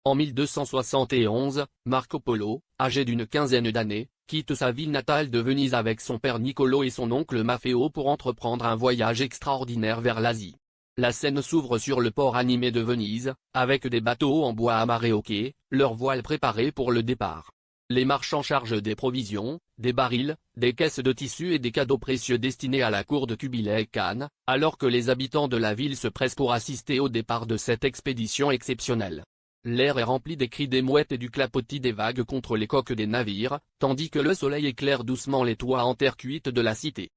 En 1271, Marco Polo, âgé d'une quinzaine d'années, quitte sa ville natale de Venise avec son père Niccolo et son oncle Maffeo pour entreprendre un voyage extraordinaire vers l'Asie. La scène s'ouvre sur le port animé de Venise, avec des bateaux en bois amarrés au quai, leurs voiles préparées pour le départ. Les marchands chargent des provisions, des barils, des caisses de tissus et des cadeaux précieux destinés à la cour de Kubilai Khan, alors que les habitants de la ville se pressent pour assister au départ de cette expédition exceptionnelle. L'air est rempli des cris des mouettes et du clapotis des vagues contre les coques des navires, tandis que le soleil éclaire doucement les toits en terre cuite de la cité.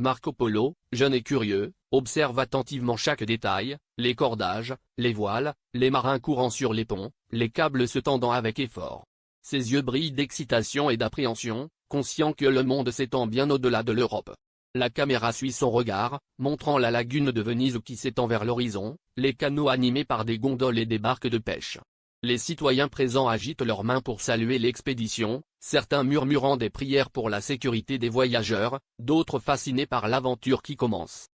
Marco Polo, jeune et curieux, observe attentivement chaque détail, les cordages, les voiles, les marins courant sur les ponts, les câbles se tendant avec effort. Ses yeux brillent d'excitation et d'appréhension, conscient que le monde s'étend bien au-delà de l'Europe. La caméra suit son regard, montrant la lagune de Venise qui s'étend vers l'horizon, les canaux animés par des gondoles et des barques de pêche. Les citoyens présents agitent leurs mains pour saluer l'expédition, certains murmurant des prières pour la sécurité des voyageurs, d'autres fascinés par l'aventure qui commence.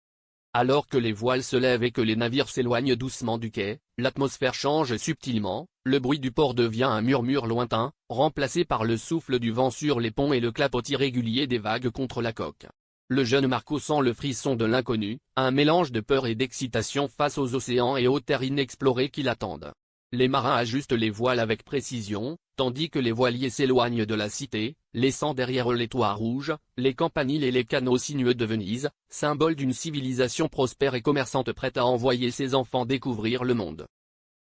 Alors que les voiles se lèvent et que les navires s'éloignent doucement du quai, l'atmosphère change subtilement, le bruit du port devient un murmure lointain, remplacé par le souffle du vent sur les ponts et le clapotis régulier des vagues contre la coque. Le jeune Marco sent le frisson de l'inconnu, un mélange de peur et d'excitation face aux océans et aux terres inexplorées qui l'attendent. Les marins ajustent les voiles avec précision, tandis que les voiliers s'éloignent de la cité, laissant derrière eux les toits rouges, les campaniles et les canaux sinueux de Venise, symbole d'une civilisation prospère et commerçante prête à envoyer ses enfants découvrir le monde.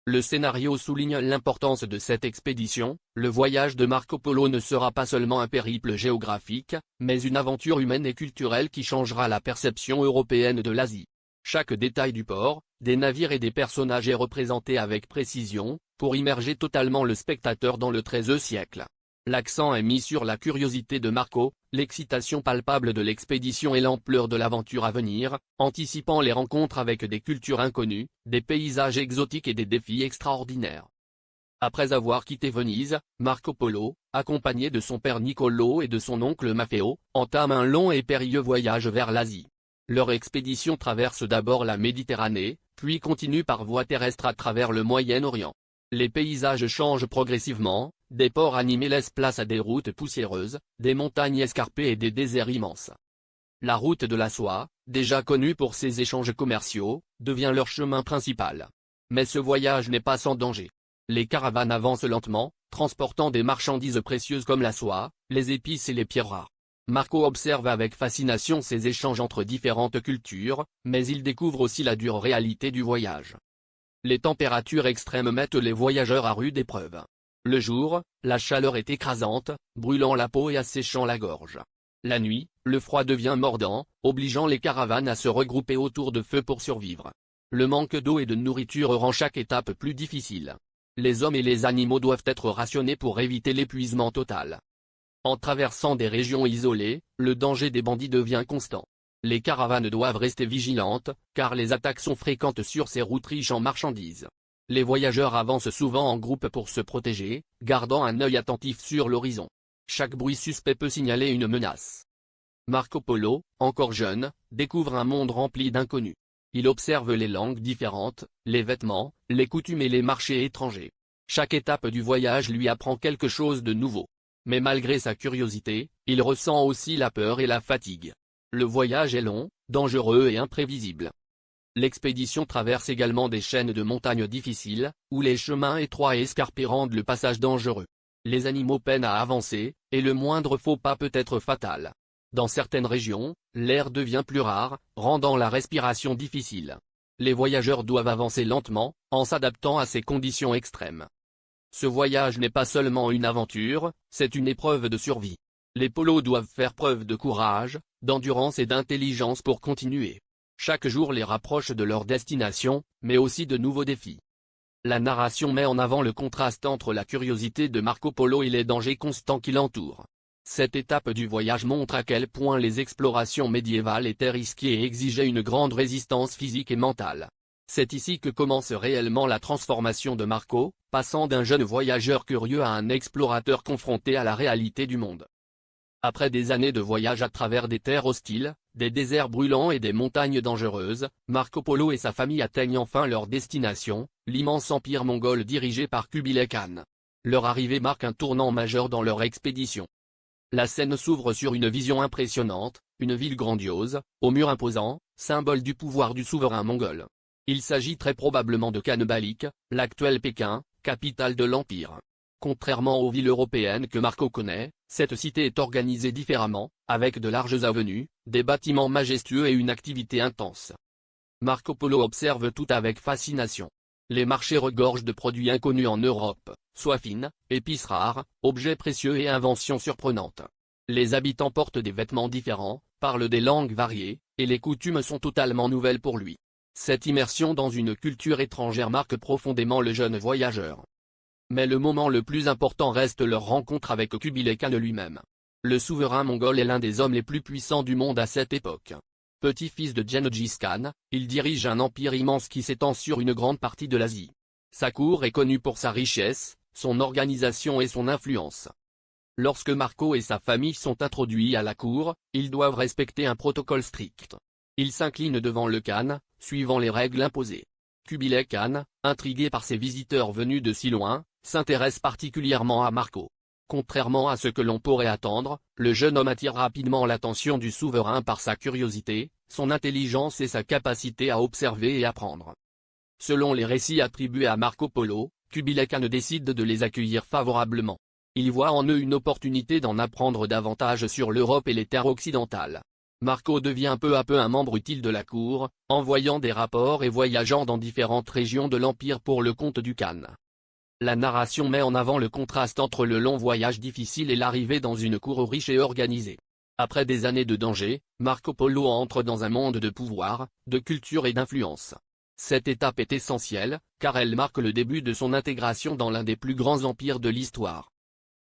Le scénario souligne l'importance de cette expédition, le voyage de Marco Polo ne sera pas seulement un périple géographique, mais une aventure humaine et culturelle qui changera la perception européenne de l'Asie. Chaque détail du port, des navires et des personnages est représenté avec précision, pour immerger totalement le spectateur dans le XIIIe siècle. L'accent est mis sur la curiosité de Marco, l'excitation palpable de l'expédition et l'ampleur de l'aventure à venir, anticipant les rencontres avec des cultures inconnues, des paysages exotiques et des défis extraordinaires. Après avoir quitté Venise, Marco Polo, accompagné de son père Niccolo et de son oncle Maffeo, entame un long et périlleux voyage vers l'Asie. Leur expédition traverse d'abord la Méditerranée, puis continue par voie terrestre à travers le Moyen-Orient. Les paysages changent progressivement, des ports animés laissent place à des routes poussiéreuses, des montagnes escarpées et des déserts immenses. La route de la soie, déjà connue pour ses échanges commerciaux, devient leur chemin principal. Mais ce voyage n'est pas sans danger. Les caravanes avancent lentement, transportant des marchandises précieuses comme la soie, les épices et les pierres rares. Marco observe avec fascination ces échanges entre différentes cultures, mais il découvre aussi la dure réalité du voyage. Les températures extrêmes mettent les voyageurs à rude épreuve. Le jour, la chaleur est écrasante, brûlant la peau et asséchant la gorge. La nuit, le froid devient mordant, obligeant les caravanes à se regrouper autour de feux pour survivre. Le manque d'eau et de nourriture rend chaque étape plus difficile. Les hommes et les animaux doivent être rationnés pour éviter l'épuisement total. En traversant des régions isolées, le danger des bandits devient constant. Les caravanes doivent rester vigilantes, car les attaques sont fréquentes sur ces routes riches en marchandises. Les voyageurs avancent souvent en groupe pour se protéger, gardant un œil attentif sur l'horizon. Chaque bruit suspect peut signaler une menace. Marco Polo, encore jeune, découvre un monde rempli d'inconnus. Il observe les langues différentes, les vêtements, les coutumes et les marchés étrangers. Chaque étape du voyage lui apprend quelque chose de nouveau. Mais malgré sa curiosité, il ressent aussi la peur et la fatigue. Le voyage est long, dangereux et imprévisible. L'expédition traverse également des chaînes de montagnes difficiles, où les chemins étroits et escarpés rendent le passage dangereux. Les animaux peinent à avancer, et le moindre faux pas peut être fatal. Dans certaines régions, l'air devient plus rare, rendant la respiration difficile. Les voyageurs doivent avancer lentement, en s'adaptant à ces conditions extrêmes. Ce voyage n'est pas seulement une aventure, c'est une épreuve de survie. Les polos doivent faire preuve de courage, d'endurance et d'intelligence pour continuer. Chaque jour les rapproche de leur destination, mais aussi de nouveaux défis. La narration met en avant le contraste entre la curiosité de Marco Polo et les dangers constants qui l'entourent. Cette étape du voyage montre à quel point les explorations médiévales étaient risquées et exigeaient une grande résistance physique et mentale. C'est ici que commence réellement la transformation de Marco, passant d'un jeune voyageur curieux à un explorateur confronté à la réalité du monde. Après des années de voyage à travers des terres hostiles, des déserts brûlants et des montagnes dangereuses, Marco Polo et sa famille atteignent enfin leur destination, l'immense empire mongol dirigé par Kubilai Khan. Leur arrivée marque un tournant majeur dans leur expédition. La scène s'ouvre sur une vision impressionnante, une ville grandiose, aux murs imposants, symbole du pouvoir du souverain mongol. Il s'agit très probablement de Khanbalik, l'actuel Pékin, capitale de l'empire. Contrairement aux villes européennes que Marco connaît, cette cité est organisée différemment, avec de larges avenues, des bâtiments majestueux et une activité intense. Marco Polo observe tout avec fascination. Les marchés regorgent de produits inconnus en Europe, soie fine, épices rares, objets précieux et inventions surprenantes. Les habitants portent des vêtements différents, parlent des langues variées, et les coutumes sont totalement nouvelles pour lui. Cette immersion dans une culture étrangère marque profondément le jeune voyageur. Mais le moment le plus important reste leur rencontre avec Kubilai Khan lui-même. Le souverain mongol est l'un des hommes les plus puissants du monde à cette époque. Petit-fils de Gengis Khan, il dirige un empire immense qui s'étend sur une grande partie de l'Asie. Sa cour est connue pour sa richesse, son organisation et son influence. Lorsque Marco et sa famille sont introduits à la cour, ils doivent respecter un protocole strict. Ils s'inclinent devant le Khan, suivant les règles imposées. Kubilai Khan, intrigué par ces visiteurs venus de si loin, s'intéresse particulièrement à Marco. Contrairement à ce que l'on pourrait attendre, le jeune homme attire rapidement l'attention du souverain par sa curiosité, son intelligence et sa capacité à observer et apprendre. Selon les récits attribués à Marco Polo, Kubilai Khan décide de les accueillir favorablement. Il voit en eux une opportunité d'en apprendre davantage sur l'Europe et les terres occidentales. Marco devient peu à peu un membre utile de la cour, envoyant des rapports et voyageant dans différentes régions de l'Empire pour le compte du Khan. La narration met en avant le contraste entre le long voyage difficile et l'arrivée dans une cour riche et organisée. Après des années de danger, Marco Polo entre dans un monde de pouvoir, de culture et d'influence. Cette étape est essentielle, car elle marque le début de son intégration dans l'un des plus grands empires de l'histoire.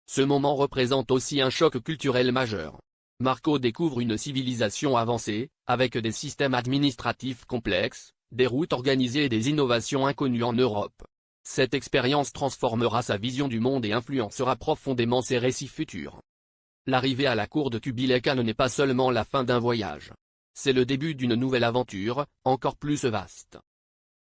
Ce moment représente aussi un choc culturel majeur. Marco découvre une civilisation avancée, avec des systèmes administratifs complexes, des routes organisées et des innovations inconnues en Europe. Cette expérience transformera sa vision du monde et influencera profondément ses récits futurs. L'arrivée à la cour de Kubilai Khan n'est pas seulement la fin d'un voyage. C'est le début d'une nouvelle aventure, encore plus vaste.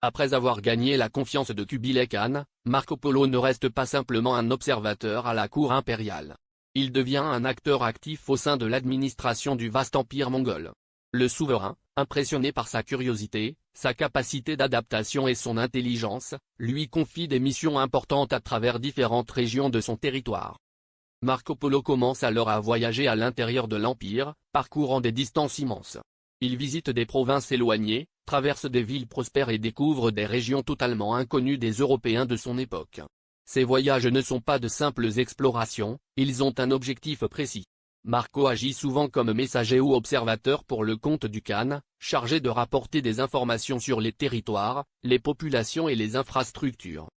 Après avoir gagné la confiance de Kubilai Khan, Marco Polo ne reste pas simplement un observateur à la cour impériale. Il devient un acteur actif au sein de l'administration du vaste empire mongol. Le souverain, impressionné par sa curiosité, sa capacité d'adaptation et son intelligence, lui confie des missions importantes à travers différentes régions de son territoire. Marco Polo commence alors à voyager à l'intérieur de l'Empire, parcourant des distances immenses. Il visite des provinces éloignées, traverse des villes prospères et découvre des régions totalement inconnues des Européens de son époque. Ces voyages ne sont pas de simples explorations, ils ont un objectif précis. Marco agit souvent comme messager ou observateur pour le compte du Khan, chargé de rapporter des informations sur les territoires, les populations et les infrastructures.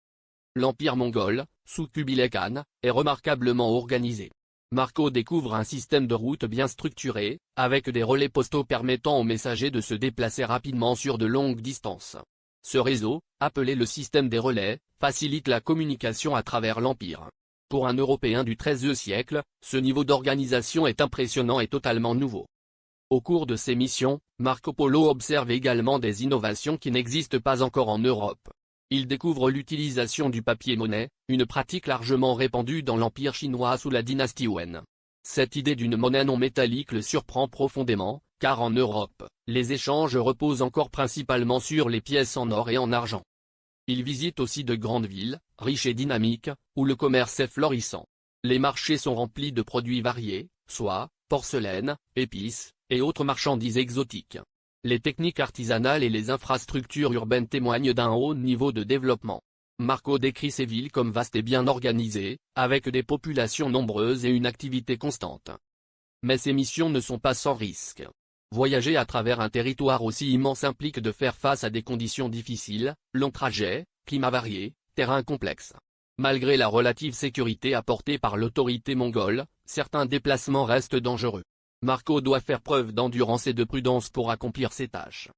L'empire mongol, sous Kubilai Khan, est remarquablement organisé. Marco découvre un système de routes bien structuré, avec des relais postaux permettant aux messagers de se déplacer rapidement sur de longues distances. Ce réseau, appelé le système des relais, facilite la communication à travers l'Empire. Pour un Européen du XIIIe siècle, ce niveau d'organisation est impressionnant et totalement nouveau. Au cours de ses missions, Marco Polo observe également des innovations qui n'existent pas encore en Europe. Il découvre l'utilisation du papier-monnaie, une pratique largement répandue dans l'Empire chinois sous la dynastie Yuan. Cette idée d'une monnaie non métallique le surprend profondément, car en Europe, les échanges reposent encore principalement sur les pièces en or et en argent. Il visite aussi de grandes villes, riches et dynamiques, où le commerce est florissant. Les marchés sont remplis de produits variés, soie, porcelaine, épices, et autres marchandises exotiques. Les techniques artisanales et les infrastructures urbaines témoignent d'un haut niveau de développement. Marco décrit ces villes comme vastes et bien organisées, avec des populations nombreuses et une activité constante. Mais ces missions ne sont pas sans risque. Voyager à travers un territoire aussi immense implique de faire face à des conditions difficiles, longs trajets, climat varié, terrain complexe. Malgré la relative sécurité apportée par l'autorité mongole, certains déplacements restent dangereux. Marco doit faire preuve d'endurance et de prudence pour accomplir ses tâches.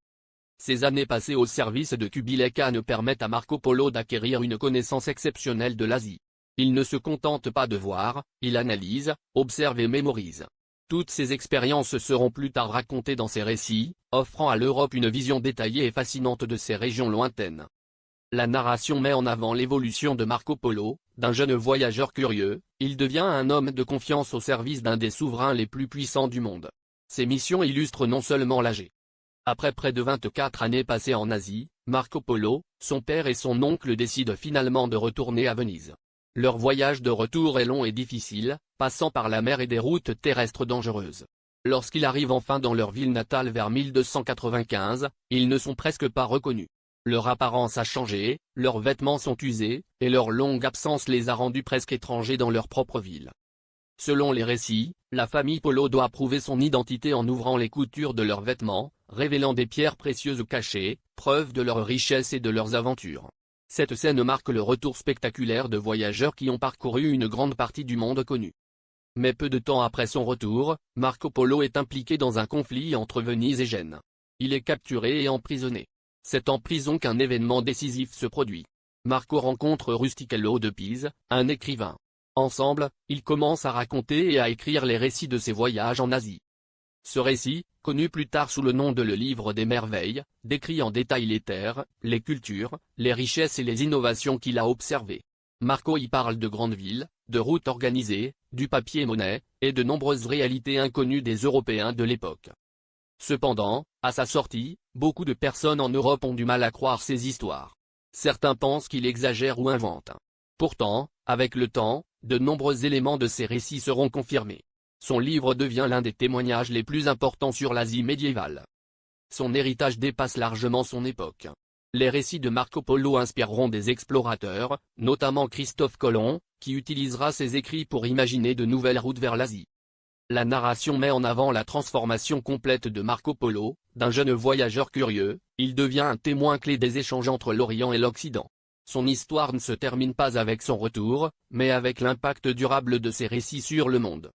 Ces années passées au service de Kubilai Khan permettent à Marco Polo d'acquérir une connaissance exceptionnelle de l'Asie. Il ne se contente pas de voir, il analyse, observe et mémorise. Toutes ces expériences seront plus tard racontées dans ces récits, offrant à l'Europe une vision détaillée et fascinante de ces régions lointaines. La narration met en avant l'évolution de Marco Polo, d'un jeune voyageur curieux, il devient un homme de confiance au service d'un des souverains les plus puissants du monde. Ses missions illustrent non seulement l'âge. Après près de 24 années passées en Asie, Marco Polo, son père et son oncle décident finalement de retourner à Venise. Leur voyage de retour est long et difficile, passant par la mer et des routes terrestres dangereuses. Lorsqu'ils arrivent enfin dans leur ville natale vers 1295, ils ne sont presque pas reconnus. Leur apparence a changé, leurs vêtements sont usés, et leur longue absence les a rendus presque étrangers dans leur propre ville. Selon les récits, la famille Polo doit prouver son identité en ouvrant les coutures de leurs vêtements, révélant des pierres précieuses cachées, preuve de leur richesse et de leurs aventures. Cette scène marque le retour spectaculaire de voyageurs qui ont parcouru une grande partie du monde connu. Mais peu de temps après son retour, Marco Polo est impliqué dans un conflit entre Venise et Gênes. Il est capturé et emprisonné. C'est en prison qu'un événement décisif se produit. Marco rencontre Rustichello de Pise, un écrivain. Ensemble, ils commencent à raconter et à écrire les récits de ses voyages en Asie. Ce récit, connu plus tard sous le nom de Le Livre des Merveilles, décrit en détail les terres, les cultures, les richesses et les innovations qu'il a observées. Marco y parle de grandes villes, de routes organisées, du papier-monnaie, et de nombreuses réalités inconnues des Européens de l'époque. Cependant, à sa sortie, beaucoup de personnes en Europe ont du mal à croire ces histoires. Certains pensent qu'il exagère ou invente. Pourtant, avec le temps, de nombreux éléments de ces récits seront confirmés. Son livre devient l'un des témoignages les plus importants sur l'Asie médiévale. Son héritage dépasse largement son époque. Les récits de Marco Polo inspireront des explorateurs, notamment Christophe Colomb, qui utilisera ses écrits pour imaginer de nouvelles routes vers l'Asie. La narration met en avant la transformation complète de Marco Polo, d'un jeune voyageur curieux, il devient un témoin clé des échanges entre l'Orient et l'Occident. Son histoire ne se termine pas avec son retour, mais avec l'impact durable de ses récits sur le monde.